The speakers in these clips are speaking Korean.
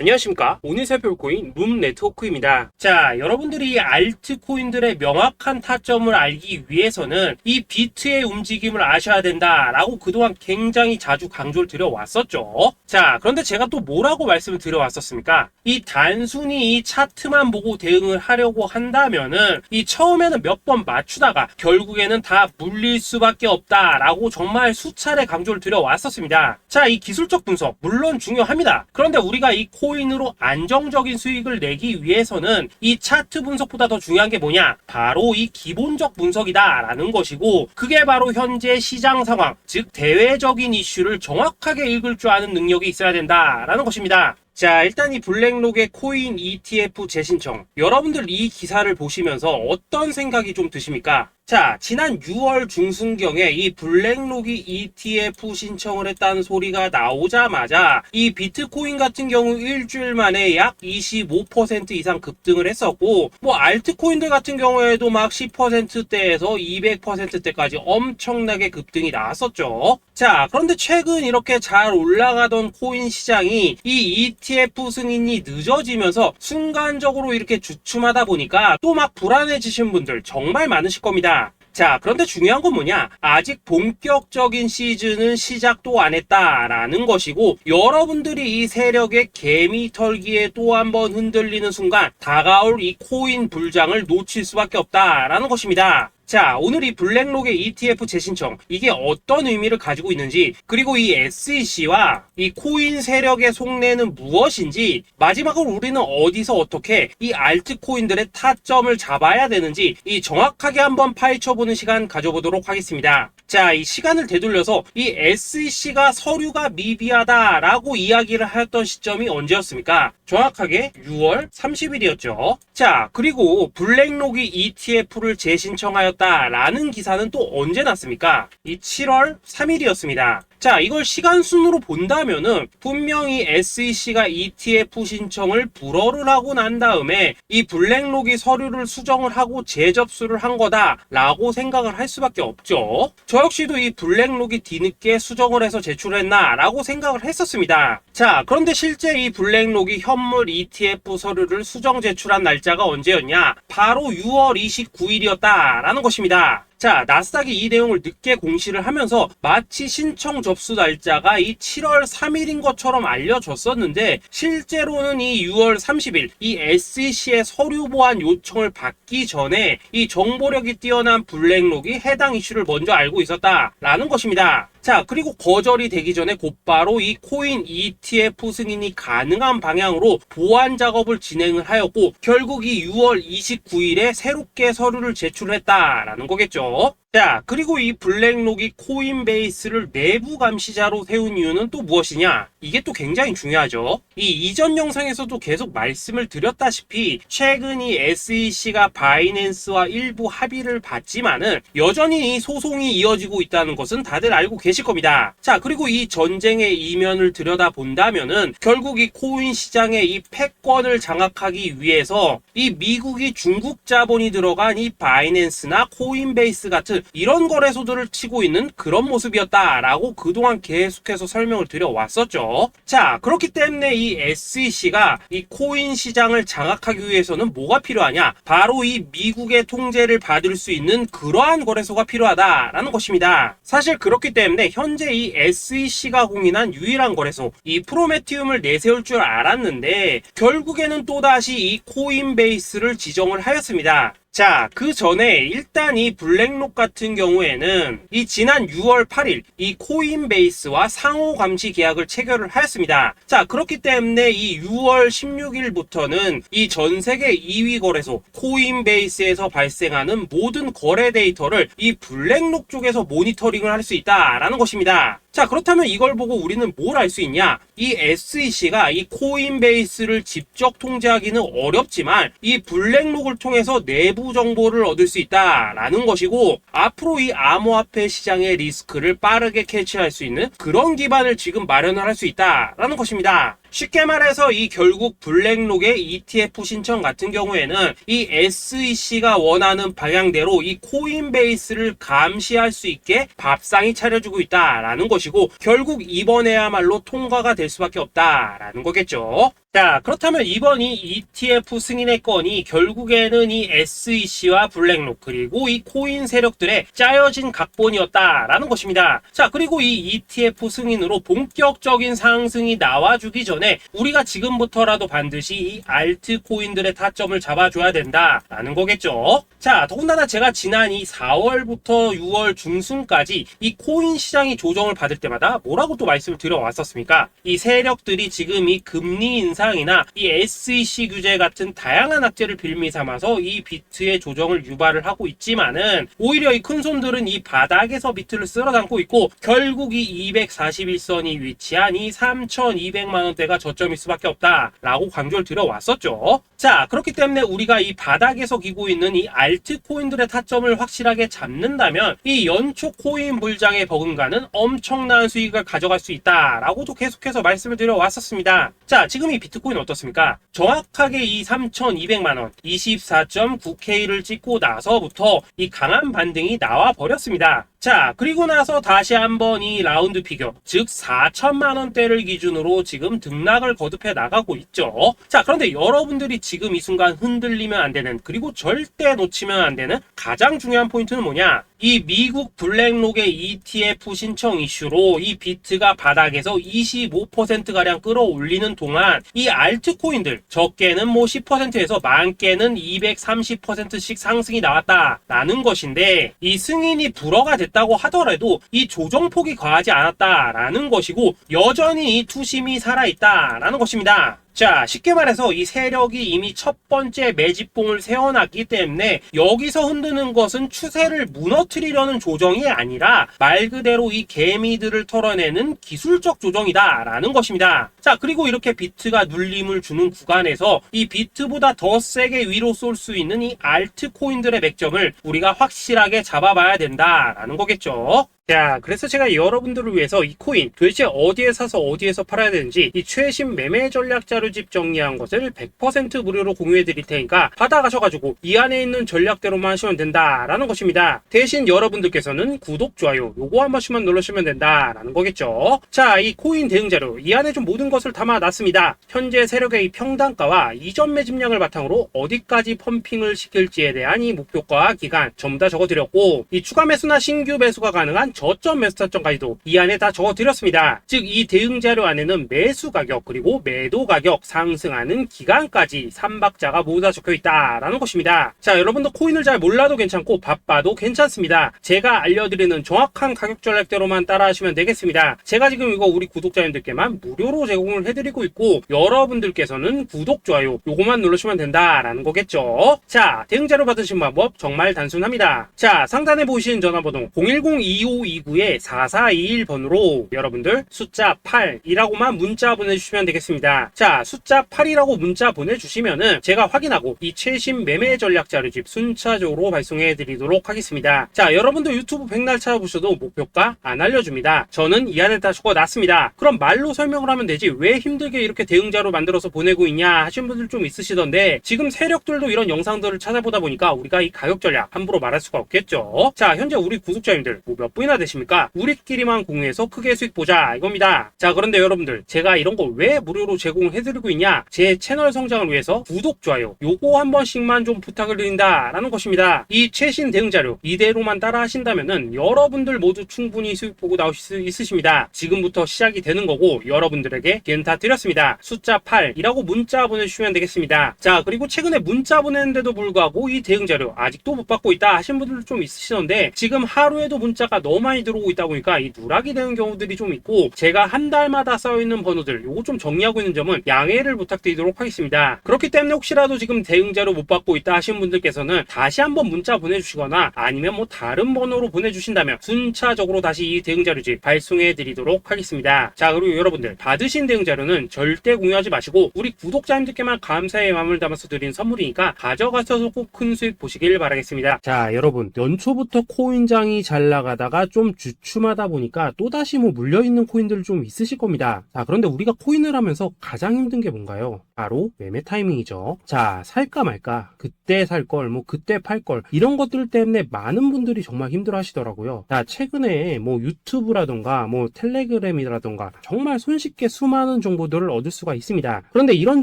안녕하십니까. 오늘 살펴볼 코인 룸네트워크입니다. 자, 여러분들이 알트코인들의 명확한 타점을 알기 위해서는 이 비트의 움직임을 아셔야 된다라고 그동안 굉장히 자주 강조를 드려왔었죠. 자, 그런데 제가 또 뭐라고 말씀을 드려왔었습니까? 이 단순히 이 차트만 보고 대응을 하려고 한다면은 이 처음에는 몇 번 맞추다가 결국에는 다 물릴 수밖에 없다라고 정말 수차례 강조를 드려왔었습니다. 자, 이 기술적 분석 물론 중요합니다. 그런데 우리가 이 코인으로 안정적인 수익을 내기 위해서는 이 차트 분석보다 더 중요한 게 뭐냐? 바로 이 기본적 분석이다 라는 것이고, 그게 바로 현재 시장 상황, 즉 대외적인 이슈를 정확하게 읽을 줄 아는 능력이 있어야 된다라는 것입니다. 자, 일단 이 블랙록의 코인 ETF 재신청, 여러분들 이 기사를 보시면서 어떤 생각이 좀 드십니까? 자, 지난 6월 중순경에 이 블랙록이 ETF 신청을 했다는 소리가 나오자마자 이 비트코인 같은 경우 일주일 만에 약 25% 이상 급등을 했었고, 뭐 알트코인들 같은 경우에도 막 10%대에서 200%대까지 엄청나게 급등이 나왔었죠. 자, 그런데 최근 이렇게 잘 올라가던 코인 시장이 이 ETF 승인이 늦어지면서 순간적으로 이렇게 주춤하다 보니까 또 막 불안해지신 분들 정말 많으실 겁니다. 자, 그런데 중요한 건 뭐냐? 아직 본격적인 시즌은 시작도 안 했다라는 것이고, 여러분들이 이 세력의 개미 털기에 또 한 번 흔들리는 순간 다가올 이 코인 불장을 놓칠 수밖에 없다라는 것입니다. 자, 오늘 이 블랙록의 ETF 재신청, 이게 어떤 의미를 가지고 있는지, 그리고 이 SEC와 이 코인 세력의 속내는 무엇인지, 마지막으로 우리는 어디서 어떻게 이 알트코인들의 타점을 잡아야 되는지 이 정확하게 한번 파헤쳐보는 시간 가져보도록 하겠습니다. 자, 이 시간을 되돌려서 이 SEC가 서류가 미비하다라고 이야기를 하였던 시점이 언제였습니까? 정확하게 6월 30일이었죠. 자, 그리고 블랙록이 ETF를 재신청하였다라는 기사는 또 언제 났습니까? 이 7월 3일이었습니다. 자, 이걸 시간순으로 본다면은 분명히 SEC가 ETF 신청을 불허를 하고 난 다음에 이 블랙록이 서류를 수정을 하고 재접수를 한 거다라고 생각을 할 수밖에 없죠. 저 역시도 이 블랙록이 뒤늦게 수정을 해서 제출했나라고 생각을 했었습니다. 자, 그런데 실제 이 블랙록이 현물 ETF 서류를 수정 제출한 날짜가 언제였냐? 바로 6월 29일이었다라는 것입니다. 자, 나스닥이 이 내용을 늦게 공시를 하면서 마치 신청 접수 날짜가 이 7월 3일인 것처럼 알려졌었는데, 실제로는 이 6월 30일 이 SEC의 서류 보완 요청을 받기 전에 이 정보력이 뛰어난 블랙록이 해당 이슈를 먼저 알고 있었다라는 것입니다. 자, 그리고 거절이 되기 전에 곧바로 이 코인 ETF 승인이 가능한 방향으로 보완 작업을 진행을 하였고, 결국 이 6월 29일에 새롭게 서류를 제출했다라는 거겠죠. 자, 그리고 이 블랙록이 코인베이스를 내부 감시자로 세운 이유는 또 무엇이냐? 이게 또 굉장히 중요하죠. 이 이전 영상에서도 계속 말씀을 드렸다시피 최근 이 SEC가 바이낸스와 일부 합의를 봤지만은 여전히 이 소송이 이어지고 있다는 것은 다들 알고 계실 겁니다. 자, 그리고 이 전쟁의 이면을 들여다본다면은 결국 이 코인 시장의 이 패권을 장악하기 위해서 이 미국이 중국 자본이 들어간 이 바이낸스나 코인베이스 같은 이런 거래소들을 치고 있는 그런 모습이었다라고 그동안 계속해서 설명을 드려왔었죠. 자, 그렇기 때문에 이 SEC가 이 코인 시장을 장악하기 위해서는 뭐가 필요하냐? 바로 이 미국의 통제를 받을 수 있는 그러한 거래소가 필요하다라는 것입니다. 사실 그렇기 때문에 현재 이 SEC가 공인한 유일한 거래소, 이 프로메티움을 내세울 줄 알았는데 결국에는 또다시 이 코인베이스를 지정을 하였습니다. 자, 그 전에 일단 이 블랙록 같은 경우에는 이 지난 6월 8일 이 코인베이스와 상호 감시 계약을 체결을 하였습니다. 자, 그렇기 때문에 이 6월 16일부터는 이 전 세계 2위 거래소 코인베이스에서 발생하는 모든 거래 데이터를 이 블랙록 쪽에서 모니터링을 할 수 있다라는 것입니다. 자, 그렇다면 이걸 보고 우리는 뭘 알 수 있냐? 이 SEC가 이 코인베이스를 직접 통제하기는 어렵지만 이 블랙록을 통해서 내부 정보를 얻을 수 있다라는 것이고, 앞으로 이 암호화폐 시장의 리스크를 빠르게 캐치할 수 있는 그런 기반을 지금 마련을 할 수 있다라는 것입니다. 쉽게 말해서 이 결국 블랙록의 ETF 신청 같은 경우에는 이 SEC가 원하는 방향대로 이 코인베이스를 감시할 수 있게 밥상이 차려주고 있다라는 것이고, 결국 이번에야말로 통과가 될 수밖에 없다라는 거겠죠. 자, 그렇다면 이번 이 ETF 승인의 건이 결국에는 이 SEC와 블랙록 그리고 이 코인 세력들의 짜여진 각본이었다라는 것입니다. 자, 그리고 이 ETF 승인으로 본격적인 상승이 나와주기 전에 우리가 지금부터라도 반드시 이 알트코인들의 타점을 잡아줘야 된다라는 거겠죠. 자, 더군다나 제가 지난 이 4월부터 6월 중순까지 이 코인 시장이 조정을 받을 때마다 뭐라고 또 말씀을 드려왔었습니까? 이 세력들이 지금 이 금리 인상이나 이 SEC 규제 같은 다양한 악재를 빌미 삼아서 이 비트의 조정을 유발을 하고 있지만은 오히려 이 큰손들은 이 바닥에서 비트를 쓸어담고 있고 결국 이 241선이 위치한 이 3,200만 원대가 저점일 수밖에 없다라고 강조를 드려왔었죠. 자, 그렇기 때문에 우리가 이 바닥에서 기고 있는 이 알트코인들의 타점을 확실하게 잡는다면 이 연초 코인 불장에 버금가는 엄청난 수익을 가져갈 수 있다라고도 계속해서 말씀을 드려왔었습니다. 자, 지금 이 비트코인 어떻습니까? 정확하게 이 3,200만원 24.9K를 찍고 나서부터 이 강한 반등이 나와 버렸습니다. 자, 그리고 나서 다시 한번 이 라운드 피겨, 즉 4천만원대를 기준으로 지금 등락을 거듭해 나가고 있죠. 자, 그런데 여러분들이 지금 이 순간 흔들리면 안 되는, 그리고 절대 놓치면 안 되는 가장 중요한 포인트는 뭐냐? 이 미국 블랙록의 ETF 신청 이슈로 이 비트가 바닥에서 25%가량 끌어올리는 동안 이 알트코인들 적게는 뭐 10%에서 많게는 230%씩 상승이 나왔다라는 것인데, 이 승인이 불허가 됐다고 하더라도 이 조정폭이 과하지 않았다라는 것이고 여전히 이 투심이 살아있다라는 것입니다. 자, 쉽게 말해서 이 세력이 이미 첫 번째 매집봉을 세워놨기 때문에 여기서 흔드는 것은 추세를 무너뜨리려는 조정이 아니라 말 그대로 이 개미들을 털어내는 기술적 조정이다라는 것입니다. 자, 그리고 이렇게 비트가 눌림을 주는 구간에서 이 비트보다 더 세게 위로 쏠 수 있는 이 알트코인들의 맥점을 우리가 확실하게 잡아봐야 된다라는 거겠죠. 자, 그래서 제가 여러분들을 위해서 이 코인 도대체 어디에 사서 어디에서 팔아야 되는지 이 최신 매매 전략 자료집 정리한 것을 100% 무료로 공유해 드릴 테니까 받아가셔가지고 이 안에 있는 전략대로만 하시면 된다라는 것입니다. 대신 여러분들께서는 구독, 좋아요 요거 한 번씩만 눌러주시면 된다라는 거겠죠. 자, 이 코인 대응 자료 이 안에 좀 모든 것을 담아놨습니다. 현재 세력의 이 평단가와 이전 매집량을 바탕으로 어디까지 펌핑을 시킬지에 대한 이 목표가 기간 전부 다 적어드렸고, 이 추가 매수나 신규 매수가 가능한 저점 매수 타점까지도 이 안에 다 적어드렸습니다. 즉 이 대응 자료 안에는 매수 가격 그리고 매도 가격, 상승하는 기간까지 3박자가 모두 다 적혀있다라는 것입니다. 자, 여러분도 코인을 잘 몰라도 괜찮고 바빠도 괜찮습니다. 제가 알려드리는 정확한 가격 전략대로만 따라하시면 되겠습니다. 제가 지금 이거 우리 구독자님들께만 무료로 제공을 해드리고 있고 여러분들께서는 구독, 좋아요 요거만 누르시면 된다라는 거겠죠. 자, 대응 자료 받으신 방법 정말 단순합니다. 자, 상단에 보이시는 전화번호 010-2529-4421번으로 여러분들 숫자 8이라고만 문자 보내주시면 되겠습니다. 자, 숫자 8이라고 문자 보내주시면은 제가 확인하고 이 최신 매매 전략 자료집 순차적으로 발송해 드리도록 하겠습니다. 자, 여러분도 유튜브 백날 찾아보셔도 목표가 안 알려줍니다. 저는 이 안에 다 적어놨습니다. 그럼 말로 설명을 하면 되지 왜 힘들게 이렇게 대응자로 만들어서 보내고 있냐 하시는 분들 좀 있으시던데, 지금 세력들도 이런 영상들을 찾아보다 보니까 우리가 이 가격 전략 함부로 말할 수가 없겠죠. 자, 현재 우리 구독자님들 뭐 몇 분이나 되십니까? 우리끼리만 공유해서 크게 수익 보자 이겁니다. 자, 그런데 여러분들 제가 이런 거 왜 무료로 제공해드리고 있냐? 제 채널 성장을 위해서 구독, 좋아요 요거 한 번씩만 좀 부탁을 드린다라는 것입니다. 이 최신 대응 자료 이대로만 따라 하신다면은 여러분들 모두 충분히 수익 보고 나오실 수 있으십니다. 지금부터 시작이 되는 거고 여러분들에게 기회는 다 드렸습니다. 숫자 8이라고 문자 보내주시면 되겠습니다. 자, 그리고 최근에 문자 보냈는데도 불구하고 이 대응 자료 아직도 못 받고 있다 하신 분들도 좀 있으시던데, 지금 하루에도 문자가 너무 많이 들어오고 있다 보니까 이 누락이 되는 경우들이 좀 있고, 제가 한 달마다 쌓여있는 번호들 요거 좀 정리하고 있는 점은 양해를 부탁드리도록 하겠습니다. 그렇기 때문에 혹시라도 지금 대응 자료 못 받고 있다 하신 분들께서는 다시 한번 문자 보내주시거나 아니면 뭐 다른 번호로 보내주신다면 순차적으로 다시 이 대응 자료집 발송해 드리도록 하겠습니다. 자, 그리고 여러분들 받으신 대응 자료는 절대 공유하지 마시고 우리 구독자님들께만 감사의 마음을 담아서 드린 선물이니까 가져가셔서 꼭 큰 수익 보시길 바라겠습니다. 자, 여러분 연초부터 코인장이 잘 나가다가 좀 주춤하다 보니까 또다시 뭐 물려있는 코인들 좀 있으실 겁니다. 자, 그런데 우리가 코인을 하면서 가장 힘든 게 뭔가요? 바로 매매 타이밍이죠. 자, 살까 말까, 그때 살 걸, 뭐 그때 팔 걸, 이런 것들 때문에 많은 분들이 정말 힘들어 하시더라고요. 자, 최근에 뭐 유튜브라던가 뭐 텔레그램이라던가 정말 손쉽게 수많은 정보들을 얻을 수가 있습니다. 그런데 이런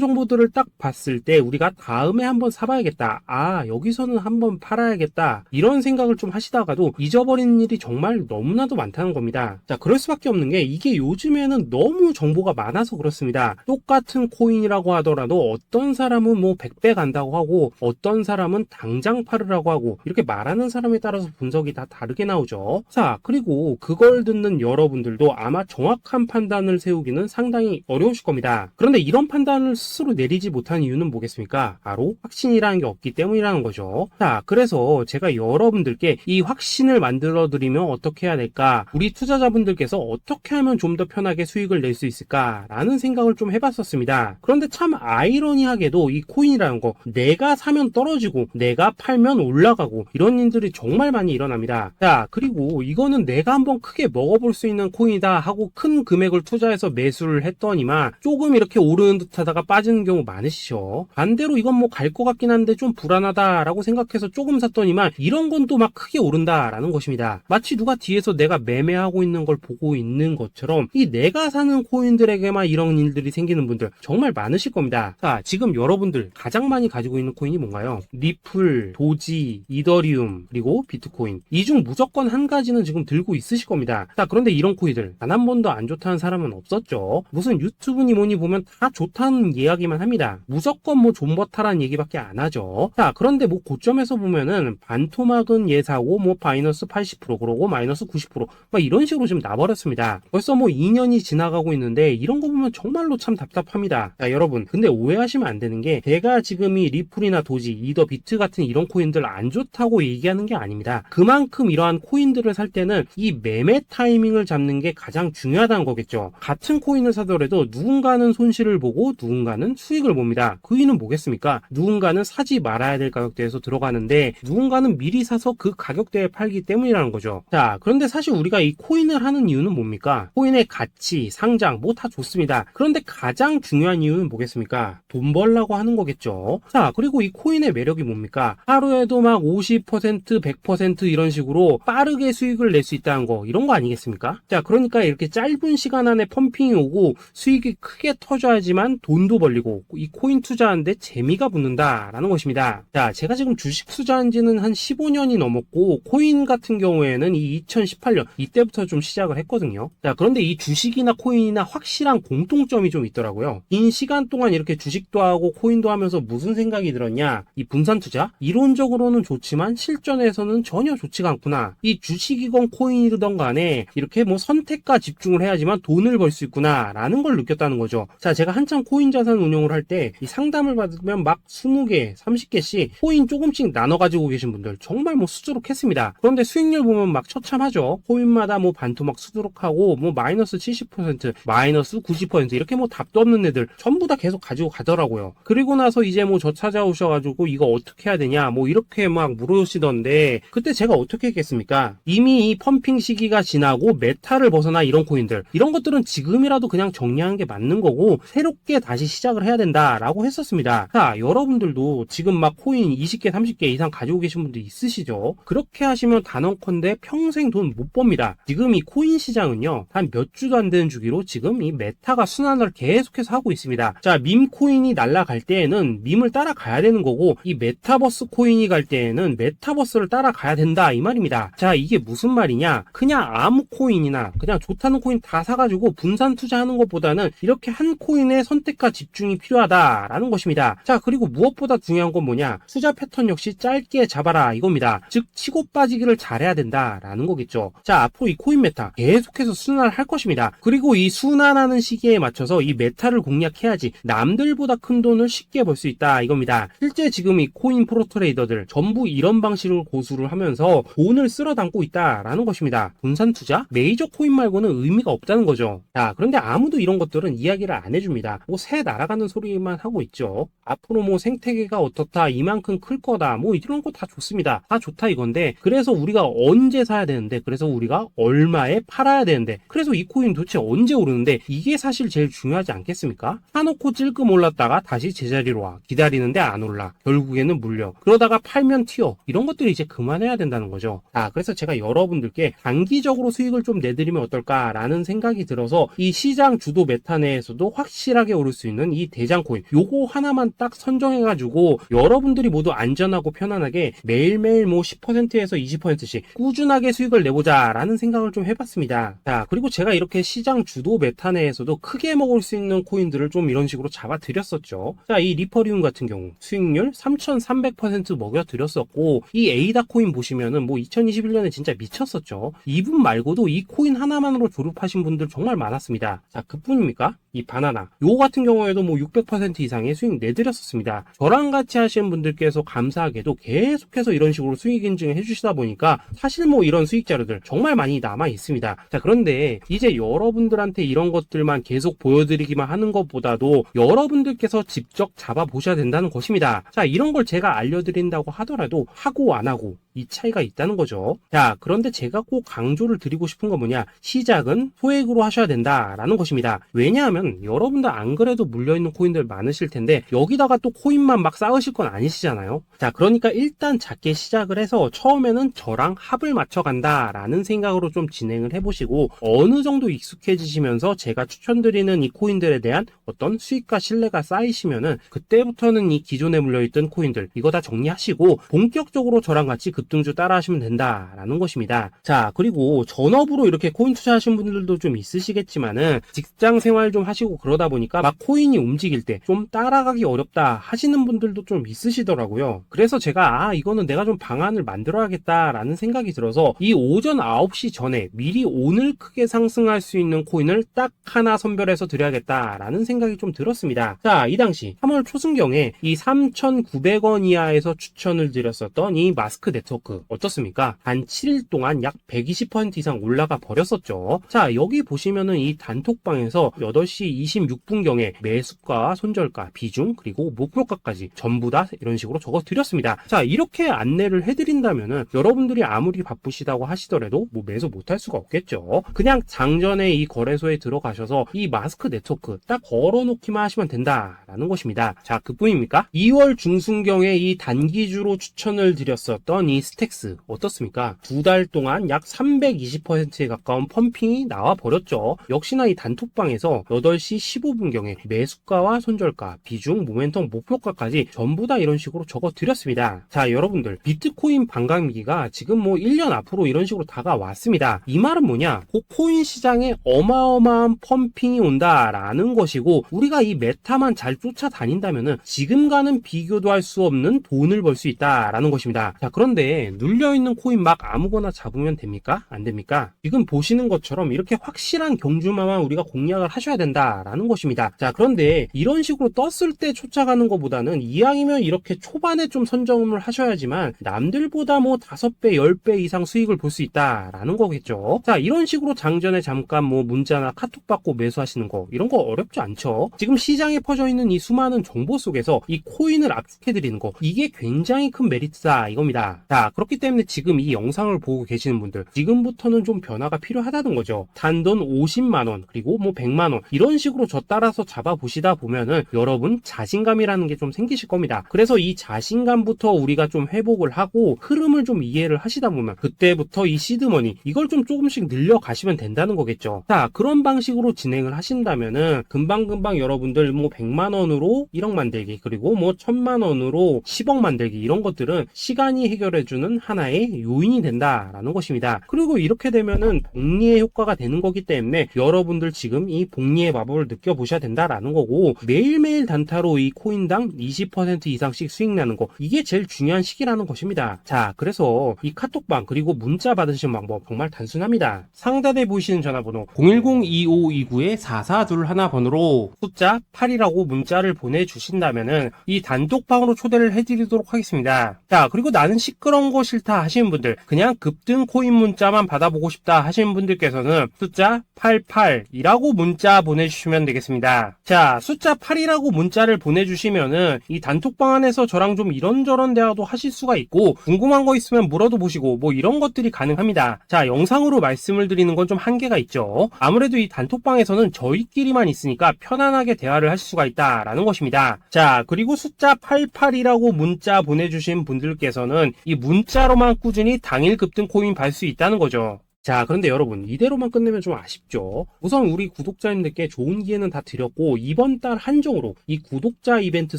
정보들을 딱 봤을 때 우리가 다음에 한번 사봐야겠다, 아 여기서는 한번 팔아야겠다, 이런 생각을 좀 하시다가도 잊어버리는 일이 정말 너무나도 많다는 겁니다. 자, 그럴 수밖에 없는 게 이게 요즘에는 너무 정보가 많아서 그렇습니다. 똑같은 코인이라고 하더라도 어떤 사람은 뭐 100배 간다고 하고 어떤 사람은 당장 팔으라고 하고, 이렇게 말하는 사람에 따라서 분석이 다 다르게 나오죠. 자, 그리고 그걸 듣는 여러분들도 아마 정확한 판단을 세우기는 상당히 어려우실 겁니다. 그런데 이런 판단을 스스로 내리지 못한 이유는 뭐겠습니까? 바로 확신이라는 게 없기 때문이라는 거죠. 자, 그래서 제가 여러분들께 이 확신을 만들어 드리면 어떻게 해야 될까, 우리 투자자분들께서 어떻게 하면 좀 더 편하게 수익을 낼 수 있을까 라는 생각을 좀 해봤었습니다. 그런데 참 아이러니하게도 이 코인이라는 거, 내가 사면 떨어지고 내가 팔면 올라가고 이런 일들이 정말 많이 일어납니다. 자, 그리고 이거는 내가 한번 크게 먹어볼 수 있는 코인이다 하고 큰 금액을 투자해서 매수를 했더니만 조금 이렇게 오르는 듯 하다가 빠지는 경우 많으시죠. 반대로 이건 뭐 갈 것 같긴 한데 좀 불안하다 라고 생각해서 조금 샀더니만 이런 건 또 막 크게 오른다 라는 것입니다. 마치 누가 뒤에서 내가 매매하고 있는 걸 보고 있는 것처럼 이 내가 사는 코인들에게만 이런 일들이 생기는 분들 정말 많으실 겁니다. 자, 지금 여러분들 가장 많이 가지고 있는 코인이 뭔가요? 리플, 도지, 이더리움, 그리고 비트코인. 이 중 무조건 한 가지는 지금 들고 있으실 겁니다. 자, 그런데 이런 코인들 단 한 번도 안 좋다는 사람은 없었죠. 무슨 유튜브니 뭐니 보면 다 좋다는 이야기만 합니다. 무조건 뭐 존버타라는 얘기밖에 안 하죠. 자, 그런데 뭐 고점에서 보면은 반토막은 예사고 뭐 마이너스 80% 그러고 마이너스 90% 막 이런 식으로 지금 나버렸습니다. 벌써 뭐 2년이 지나가고 있는데 이런 거 보면 정말로 참 답답합니다. 자, 여러분, 근데 오해하시면 안 되는 게 제가 지금 이 리플이나 도지, 이더, 비트 같은 이런 코인들 안 좋다고 얘기하는 게 아닙니다. 그만큼 이러한 코인들을 살 때는 이 매매 타이밍을 잡는 게 가장 중요하다는 거겠죠. 같은 코인을 사더라도 누군가는 손실을 보고 누군가는 수익을 봅니다. 그 이유는 뭐겠습니까? 누군가는 사지 말아야 될 가격대에서 들어가는데 누군가는 미리 사서 그 가격대에 팔기 때문이라는 거죠. 자, 그런데 사실 우리가 이 코인을 하는 이유는 뭡니까? 코인의 가치, 상장 뭐 다 좋습니다. 그런데 가장 중요한 이유는 뭐겠습니까? 돈 벌라고 하는 거겠죠. 자, 그리고 이 코인의 매력이 뭡니까? 하루에도 막 50%, 100% 이런 식으로 빠르게 수익을 낼 수 있다는 거, 이런 거 아니겠습니까? 자, 그러니까 이렇게 짧은 시간 안에 펌핑이 오고 수익이 크게 터져야지만 돈도 벌리고 이 코인 투자하는데 재미가 붙는다라는 것입니다. 자, 제가 지금 주식 투자한 지는 한 15년이 넘었고 코인 같은 경우에는 이 2018년 이때부터 좀 시작을 했거든요. 자, 그런데 이 주식이나 코인이나 확실한 공통점이 좀 있더라고요. 긴 시간 동안 이렇게 주식도 하고 코인도 하면서 무슨 생각이 들었냐, 이 분산 투자 이론적으로는 좋지만 실전에서는 전혀 좋지가 않구나. 이 주식이건 코인이든 간에 이렇게 뭐 선택과 집중을 해야지만 돈을 벌 수 있구나 라는 걸 느꼈다는 거죠. 자, 제가 한참 코인 자산 운용을 할 때 이 상담을 받으면 막 20개, 30개씩 코인 조금씩 나눠 가지고 계신 분들 정말 뭐 수두룩했습니다. 그런데 수익률 보면 막 처참하죠. 코인마다 뭐 반토막 수두룩하고 뭐 마이너스 70%, 마이너스 90% 이렇게 뭐 답도 없는 애들 전부 다 계속 가지고 가더라고요. 그리고 나서 이제 뭐 저 찾아오셔가지고 이거 어떻게 해야 되냐 뭐 이렇게 막 물으시던데 그때 제가 어떻게 했겠습니까? 이미 이 펌핑 시기가 지나고 메타를 벗어나 이런 코인들, 이런 것들은 지금이라도 그냥 정리하는 게 맞는 거고 새롭게 다시 시작을 해야 된다라고 했었습니다. 자, 여러분들도 지금 막 코인 20개, 30개 이상 가지고 계신 분들 있으시죠? 그렇게 하시면 단언컨대 평생 돈 못 법니다. 지금 이 코인 시장은요, 한 몇 주도 안 되는 주기로 지금 이 메타가 순환을 계속해서 하고 있습니다. 자, 밈 코인이 날아갈 때에는 밈을 따라가야 되는 거고 이 메타버스 코인이 갈 때에는 메타버스를 따라가야 된다 이 말입니다. 자, 이게 무슨 말이냐? 그냥 아무 코인이나 그냥 좋다는 코인 다 사가지고 분산 투자하는 것보다는 이렇게 한 코인에 선택과 집중이 필요하다라는 것입니다. 자, 그리고 무엇보다 중요한 건 뭐냐? 투자 패턴 역시 짧게 잡아라 이겁니다. 즉 치고 빠지기를 잘해야 된다라는 거겠죠. 자, 앞으로 이 코인 메타 계속해서 순환을 할 것입니다. 그리고 이 순환하는 시기에 맞춰서 이 메타를 공략해야지 남들보다 큰 돈을 쉽게 벌 수 있다 이겁니다. 실제 지금 이 코인 프로 트레이더들 전부 이런 방식을 고수를 하면서 돈을 쓸어 담고 있다라는 것입니다. 분산 투자? 메이저 코인 말고는 의미가 없다는 거죠. 자, 그런데 아무도 이런 것들은 이야기를 안 해줍니다. 뭐 새 날아가는 소리만 하고 있죠. 앞으로 뭐 생태계가 어떻다, 이만큼 클 거다, 뭐 이런 거 다 좋습니다. 다 좋다 이건데 그래서 우리가 언제 사야 되는 되는데, 그래서 우리가 얼마에 팔아야 되는데, 그래서 이 코인 도대체 언제 오르는데, 이게 사실 제일 중요하지 않겠습니까? 사놓고 찔끔 올랐다가 다시 제자리로 와. 기다리는데 안 올라. 결국에는 물려. 그러다가 팔면 튀어. 이런 것들이 이제 그만해야 된다는 거죠. 그래서 제가 여러분들께 단기적으로 수익을 좀 내드리면 어떨까라는 생각이 들어서 이 시장 주도 메타 내에서도 확실하게 오를 수 있는 이 대장 코인, 요거 하나만 딱 선정해가지고 여러분들이 모두 안전하고 편안하게 매일매일 뭐 10%에서 20%씩 꾸준하게 수익을 내보자라는 생각을 좀 해봤습니다. 자, 그리고 제가 이렇게 시장 주도 메타 내에서도 크게 먹을 수 있는 코인들을 좀 이런 식으로 잡아드렸었죠. 자, 이 리퍼리움 같은 경우 수익률 3,300% 먹여드렸었고, 이 에이다 코인 보시면은 뭐 2021년에 진짜 미쳤었죠. 이분 말고도 이 코인 하나만으로 졸업하신 분들 정말 많았습니다. 자, 그뿐입니까? 이 바나나 요 같은 경우에도 뭐 600% 이상의 수익 내드렸었습니다. 저랑 같이 하시는 분들께서 감사하게도 계속해서 이런 식으로 수익 인증을 해주시다 보니까 사실 뭐 이런 수익 자료들 정말 많이 남아 있습니다. 자, 그런데 이제 여러분들한테 이런 것들만 계속 보여드리기만 하는 것보다도 여러분들께서 직접 잡아보셔야 된다는 것입니다. 자, 이런 걸 제가 알려드린다고 하더라도 하고 안 하고 이 차이가 있다는 거죠. 자, 그런데 제가 꼭 강조를 드리고 싶은 건 뭐냐, 시작은 소액으로 하셔야 된다라는 것입니다. 왜냐하면 여러분들 안 그래도 물려있는 코인들 많으실 텐데 여기다가 또 코인만 막 쌓으실 건 아니시잖아요. 자, 그러니까 일단 작게 시작을 해서 처음에는 저랑 합을 맞춰간다라는 생각으로 좀 진행을 해보시고, 어느 정도 익숙해지시면서 제가 추천드리는 이 코인들에 대한 어떤 수익과 신뢰가 쌓이시면은 그때부터는 이 기존에 물려있던 코인들 이거 다 정리하시고 본격적으로 저랑 같이 급등주 따라 하시면 된다라는 것입니다. 자, 그리고 전업으로 이렇게 코인 투자하신 분들도 좀 있으시겠지만은 직장 생활 좀 하시고 그러다 보니까 막 코인이 움직일 때 좀 따라가기 어렵다 하시는 분들도 좀 있으시더라고요. 그래서 제가 이거는 내가 좀 방안을 만들어야겠다라는 생각이 들어서 이 오전 9시 전에 미리 오늘 크게 상승할 수 있는 코인을 딱 하나 선별해서 드려야겠다라는 생각이 좀 들었습니다. 자, 이 당시 3월 초순경에 이 3,900원 이하에서 추천을 드렸었던 이 마스크 네트워크 어떻습니까? 단 7일 동안 약 120% 이상 올라가 버렸었죠. 자, 여기 보시면은 이 단톡방에서 8시 26분경에 매수가, 손절가, 비중, 그리고 목표가까지 전부 다 이런 식으로 적어 드렸습니다. 자, 이렇게 안내를 해드린다면은 여러분들이 아무리 바쁘시다고 하시더라도 뭐 매수 못할 수가 없겠죠. 그냥 장전에 이 거래소에 들어가셔서 이 마스크 네트워크 딱 걸어놓기만 하시면 된다라는 것입니다. 자, 그뿐입니까? 2월 중순경에 이 단기주로 추천을 드렸었던 이 스택스 어떻습니까? 2달 동안 약 320%에 가까운 펌핑이 나와 버렸죠. 역시나 이 단톡방에서 8시 15분경에 매수가와 손절가, 비중, 모멘텀, 목표가까지 전부 다 이런 식으로 적어 드렸습니다. 자, 여러분들 비트코인 반감기가 지금 뭐 1년 앞으로 이런 식으로 다가왔습니다. 이 말은 뭐냐? 그 코인 시장에 어마어마한 펌핑이 온다라는 것이고, 우리가 이 메타만 잘 쫓아다닌다면은 지금과는 비교도 할 수 없는 돈을 벌 수 있다라는 것입니다. 자, 그런데 눌려있는 코인 막 아무거나 잡으면 됩니까? 안 됩니까? 지금 보시는 것처럼 이렇게 확실한 경주마만 우리가 공략을 하셔야 된다라는 것입니다. 자, 그런데 이런 식으로 떴을 때 쫓아가는 것보다는 이왕이면 이렇게 초반에 좀 선점을 하셔야지만 남들보다 뭐 5배, 10배 이상 수익을 볼 수 있다라는 거겠죠. 자, 이런 식으로 장전에 잠깐 뭐 문자나 카톡 받고 매수하시는 거 이런 거 어렵지 않죠. 지금 시장에 퍼져 있는 이 수많은 정보 속에서 이 코인을 압축해드리는 거, 이게 굉장히 큰 메리트다 이겁니다. 자, 그렇기 때문에 지금 이 영상을 보고 계시는 분들 지금부터는 좀 변화가 필요하다는 거죠. 단돈 50만원 그리고 뭐 100만원 이런 식으로 저 따라서 잡아보시다 보면은 여러분 자신감이라는 게 좀 생기실 겁니다. 그래서 이 자신감부터 우리가 좀 회복을 하고 흐름을 좀 이해를 하시다 보면 그때부터 이 시드머니 이걸 좀 조금씩 늘려가시면 된다는 거겠죠. 자, 그런 방식으로 진행을 하신다면은 금방금방 여러분들 뭐 100만원으로 1억 만들기 그리고 뭐 1000만원으로 10억 만들기 이런 것들은 시간이 해결해주는 하나의 요인이 된다라는 것입니다. 그리고 이렇게 되면은 복리의 효과가 되는 거기 때문에 여러분들 지금 이 복리의 마법을 느껴보셔야 된다라는 거고, 매일매일 단타로 이 코인당 20% 이상씩 수익 나는 거, 이게 제일 중요한 시기라는 것입니다. 자, 그래서 이 카톡방 그리고 문자 받으시는 방법 정말 단순합니다. 상단에 보이시는 전화번호 010-2529-4421 번호로 숫자 8이라고 문자를 보내주신다면은 이 단톡방으로 초대를 해드리도록 하겠습니다. 자, 그리고 나는 시끄러운 거 싫다 하시는 분들, 그냥 급등 코인 문자만 받아보고 싶다 하시는 분들께서는 숫자 88이라고 문자 보내주시면 되겠습니다. 자, 숫자 8이라고 문자를 보내주시면은 이 단톡방 안에서 저랑 좀 이런저런 대화도 하실 수가 있고, 궁금한 거 있으면 물어도 보시고 뭐 이런 것들이 수집이 가능합니다. 자, 영상으로 말씀을 드리는 건 좀 한계가 있죠. 아무래도 이 단톡방에서는 저희끼리만 있으니까 편안하게 대화를 할 수가 있다라는 것입니다. 자, 그리고 숫자 88이라고 문자 보내주신 분들께서는 이 문자로만 꾸준히 당일 급등 코인 받을 수 있다는 거죠. 자, 그런데 여러분, 이대로만 끝내면 좀 아쉽죠. 우선 우리 구독자님들께 좋은 기회는 다 드렸고 이번 달 한정으로 이 구독자 이벤트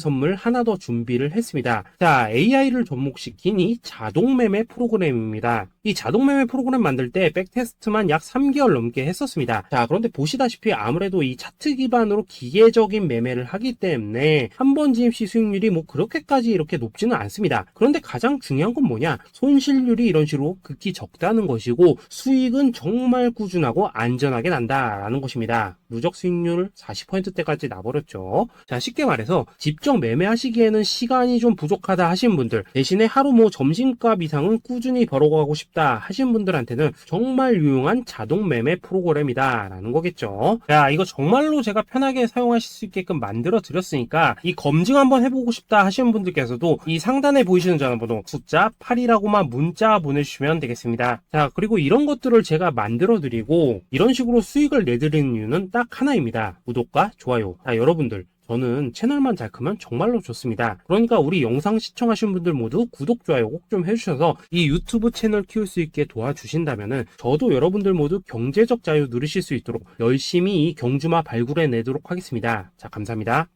선물 하나 더 준비를 했습니다. 자, AI를 접목시킨 이 자동매매 프로그램입니다. 이 자동매매 프로그램 만들 때 백테스트만 약 3개월 넘게 했었습니다. 자, 그런데 보시다시피 아무래도 이 차트 기반으로 기계적인 매매를 하기 때문에 한 번 진입 시 수익률이 뭐 그렇게까지 이렇게 높지는 않습니다. 그런데 가장 중요한 건 뭐냐? 손실률이 이런 식으로 극히 적다는 것이고 수익은 정말 꾸준하고 안전하게 난다라는 것입니다. 누적 수익률 40%대까지 나버렸죠. 자, 쉽게 말해서 직접 매매하시기에는 시간이 좀 부족하다 하신 분들, 대신에 하루 뭐 점심값 이상은 꾸준히 벌어가고 싶다 하신 분들한테는 정말 유용한 자동 매매 프로그램이다 라는 거겠죠. 자, 이거 정말로 제가 편하게 사용하실 수 있게끔 만들어 드렸으니까 이 검증 한번 해보고 싶다 하시는 분들께서도 이 상단에 보이시는 전화번호 숫자 8이라고만 문자 보내주시면 되겠습니다. 자, 그리고 이런 것들을 제가 만들어 드리고 이런 식으로 수익을 내드리는 이유는 딱 하나입니다. 구독과 좋아요. 자, 여러분들, 저는 채널만 잘 크면 정말로 좋습니다. 그러니까 우리 영상 시청하신 분들 모두 구독, 좋아요 꼭 좀 해주셔서 이 유튜브 채널 키울 수 있게 도와주신다면은 저도 여러분들 모두 경제적 자유 누리실 수 있도록 열심히 이 경주마 발굴해 내도록 하겠습니다. 자, 감사합니다.